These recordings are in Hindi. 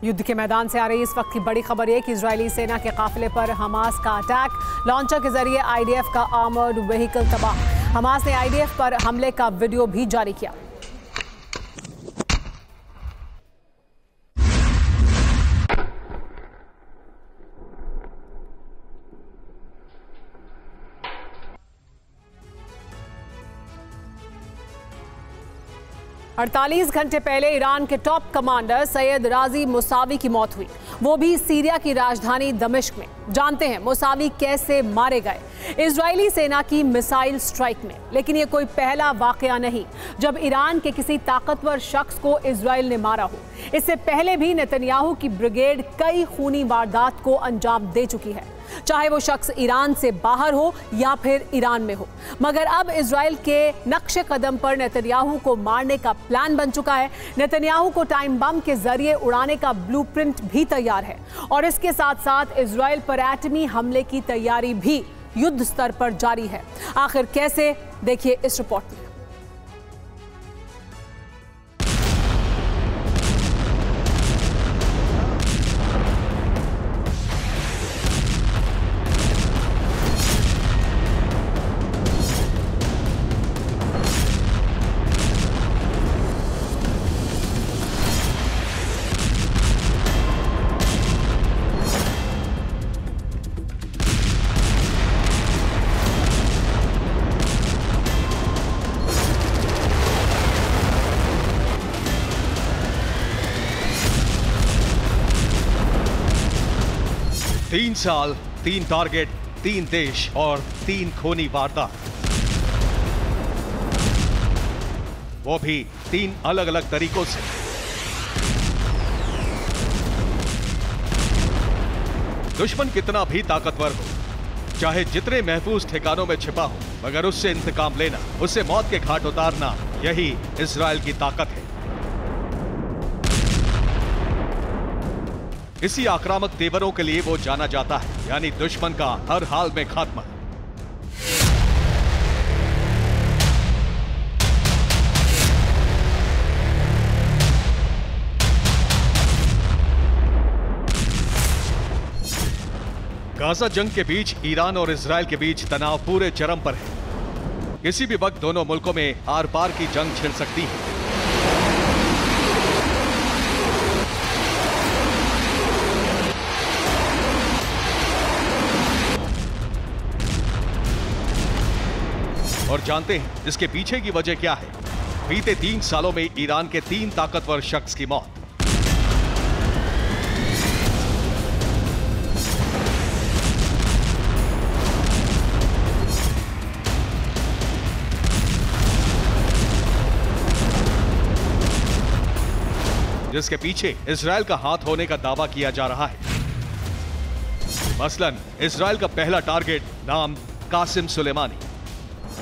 युद्ध के मैदान से आ रही इस वक्त की बड़ी खबर यह कि इजरायली सेना के काफिले पर हमास का अटैक, लॉन्चर के जरिए आईडीएफ का आर्मर्ड व्हीकल तबाह। हमास ने आईडीएफ पर हमले का वीडियो भी जारी किया। अड़तालीस घंटे पहले ईरान के टॉप कमांडर सैयद राजी मुसावी की मौत हुई, वो भी सीरिया की राजधानी दमिश्क में। जानते हैं मुसावी कैसे मारे गए। इजरायली सेना की मिसाइल स्ट्राइक में। लेकिन ये कोई पहला वाकया नहीं जब ईरान के किसी ताकतवर शख्स को इजरायल ने मारा हो। इससे पहले भी नेतन्याहू की ब्रिगेड कई खूनी वारदात को अंजाम दे चुकी है, चाहे वो शख्स ईरान से बाहर हो या फिर ईरान में हो। मगर अब इजरायल के नक्शे कदम पर नेतन्याहू को मारने का प्लान बन चुका है। नेतन्याहू को टाइम बम के जरिए उड़ाने का ब्लूप्रिंट भी तैयार है और इसके साथ साथ इजरायल पर एटमी हमले की तैयारी भी युद्ध स्तर पर जारी है। आखिर कैसे, देखिए इस रिपोर्ट में। तीन साल, 3 टारगेट, 3 देश और 3 खूनी वारदात, वो भी 3 अलग अलग तरीकों से। दुश्मन कितना भी ताकतवर हो, चाहे जितने महफूज ठिकानों में छिपा हो, मगर उससे इंतकाम लेना, उससे मौत के घाट उतारना, यही इजरायल की ताकत है। इसी आक्रामक तेवरों के लिए वो जाना जाता है, यानी दुश्मन का हर हाल में खात्मा। गाजा जंग के बीच ईरान और इजरायल के बीच तनाव पूरे चरम पर है। किसी भी वक्त दोनों मुल्कों में आर पार की जंग छिड़ सकती है। और जानते हैं इसके पीछे की वजह क्या है? बीते 3 सालों में ईरान के 3 ताकतवर शख्स की मौत। जिसके पीछे इजरायल का हाथ होने का दावा किया जा रहा है। मसलन इजरायल का पहला टारगेट नाम कासिम सुलेमानी,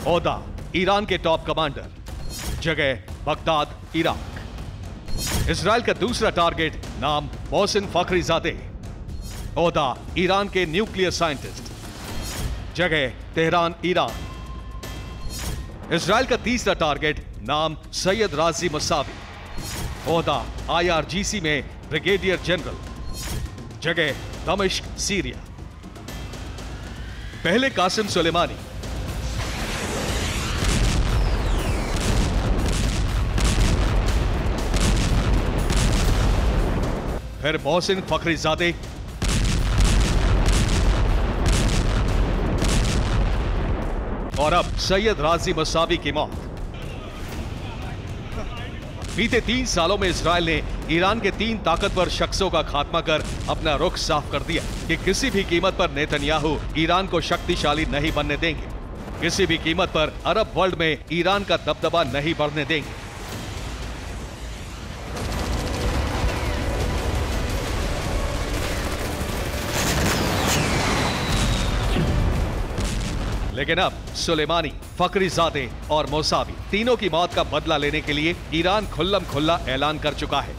ओहदा ईरान के टॉप कमांडर, जगह बगदाद, इराक। इजरायल का दूसरा टारगेट नाम मोहसिन फखरीजादे, ओहदा ईरान के न्यूक्लियर साइंटिस्ट, जगह तेहरान, ईरान। इजरायल का तीसरा टारगेट नाम सैयद राजी मुसावी, ओहदा IRGC में ब्रिगेडियर जनरल, जगह दमिश्क, सीरिया। पहले कासिम सुलेमानी, फिर मोहसिन फखरीजादे, और अब सैयद राजी मुसावी की मौत। बीते 3 सालों में इजरायल ने ईरान के 3 ताकतवर शख्सों का खात्मा कर अपना रुख साफ कर दिया कि किसी भी कीमत पर नेतन्याहू ईरान को शक्तिशाली नहीं बनने देंगे। किसी भी कीमत पर अरब वर्ल्ड में ईरान का दबदबा नहीं बढ़ने देंगे। लेकिन अब सुलेमानी, फखरीजादे और मुसावी तीनों की मौत का बदला लेने के लिए ईरान खुल्लम खुल्ला ऐलान कर चुका है।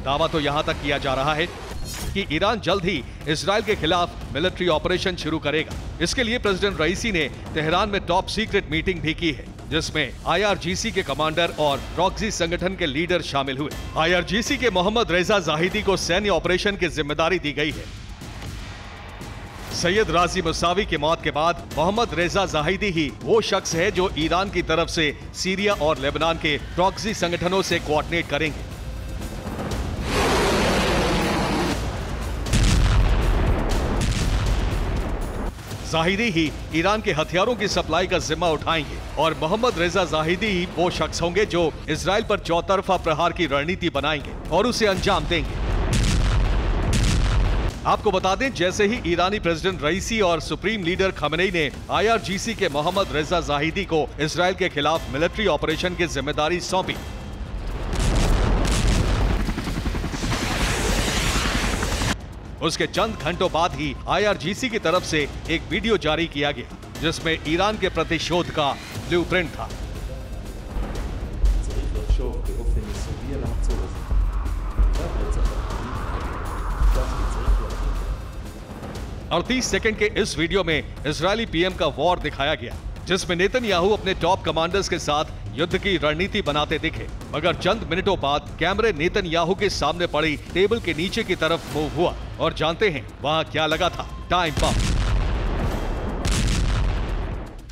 दावा तो यहां तक किया जा रहा है कि ईरान जल्द ही इजरायल के खिलाफ मिलिट्री ऑपरेशन शुरू करेगा। इसके लिए प्रेसिडेंट रईसी ने तेहरान में टॉप सीक्रेट मीटिंग भी की है। जिसमें IRGC के कमांडर और प्रॉक्सी संगठन के लीडर शामिल हुए। IRGC के मोहम्मद रेजा जाहिदी को सैन्य ऑपरेशन की जिम्मेदारी दी गई है। सैयद राजी मुसावी की मौत के बाद मोहम्मद रेजा जाहिदी ही वो शख्स है जो ईरान की तरफ से सीरिया और लेबनान के प्रॉक्सी संगठनों से कोऑर्डिनेट करेंगे। जाहिदी ही ईरान के हथियारों की सप्लाई का जिम्मा उठाएंगे और मोहम्मद रेजा जाहिदी ही वो शख्स होंगे जो इजराइल पर चौतरफा प्रहार की रणनीति बनाएंगे और उसे अंजाम देंगे। आपको बता दें, जैसे ही ईरानी प्रेसिडेंट रईसी और सुप्रीम लीडर खमेनी ने IRGC के मोहम्मद रेजा जाहिदी को इजराइल के खिलाफ मिलिट्री ऑपरेशन की जिम्मेदारी सौंपी, उसके चंद घंटों बाद ही IRGC की तरफ से एक वीडियो जारी किया गया जिसमें ईरान के प्रतिशोध का ब्लूप्रिंट था। 38 सेकंड के इस वीडियो में इजरायली PM का वॉर दिखाया गया, जिसमें नेतन्याहू अपने टॉप कमांडर्स के साथ युद्ध की रणनीति बनाते दिखे। मगर चंद मिनटों बाद कैमरे नेतन्याहू के सामने पड़ी टेबल के नीचे की तरफ मूव हुआ और जानते हैं वहां क्या लगा था? Time bomb.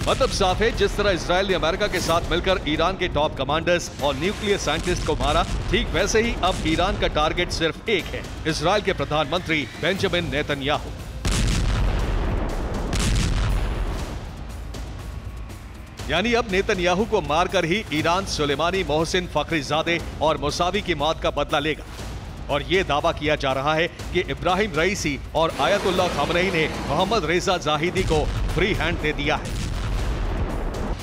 मतलब साफ है, जिस तरह इजरायल ने अमेरिका के साथ मिलकर ईरान के टॉप कमांडर्स और न्यूक्लियर साइंटिस्ट को मारा, ठीक वैसे ही अब ईरान का टारगेट सिर्फ एक है, इजरायल के प्रधानमंत्री बेंजामिन नेतन्याहू। यानी अब नेतन्याहू को मारकर ही ईरान सुलेमानी, मोहसिन फखरीजादे और मुसावी की मौत का बदला लेगा। और ये दावा किया जा रहा है कि इब्राहिम रईसी और आयतुल्लाह खमेनी ने मोहम्मद रेजा जाहिदी को फ्री हैंड दे दिया है।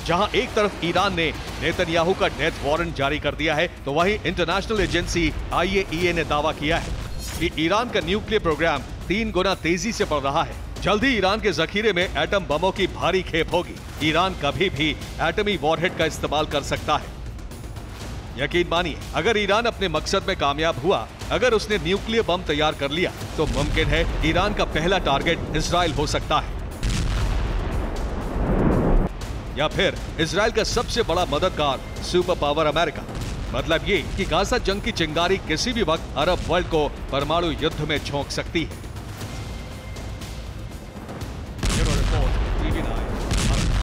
जहां एक तरफ ईरान ने नेतन्याहू का डेथ वारंट जारी कर दिया है, तो वहीं इंटरनेशनल एजेंसी IAEA ने दावा किया है कि ईरान का न्यूक्लियर प्रोग्राम 3 गुना तेजी से बढ़ रहा है। जल्दी ईरान के जखीरे में एटम बमों की भारी खेप होगी। ईरान कभी भी एटमी वॉरहेड का इस्तेमाल कर सकता है। यकीन मानिए, अगर ईरान अपने मकसद में कामयाब हुआ, अगर उसने न्यूक्लियर बम तैयार कर लिया, तो मुमकिन है ईरान का पहला टारगेट इजराइल हो सकता है, या फिर इजराइल का सबसे बड़ा मददगार सुपर पावर अमेरिका। मतलब ये कि गाजा जंग की चिंगारी किसी भी वक्त अरब वर्ल्ड को परमाणु युद्ध में झोंक सकती है।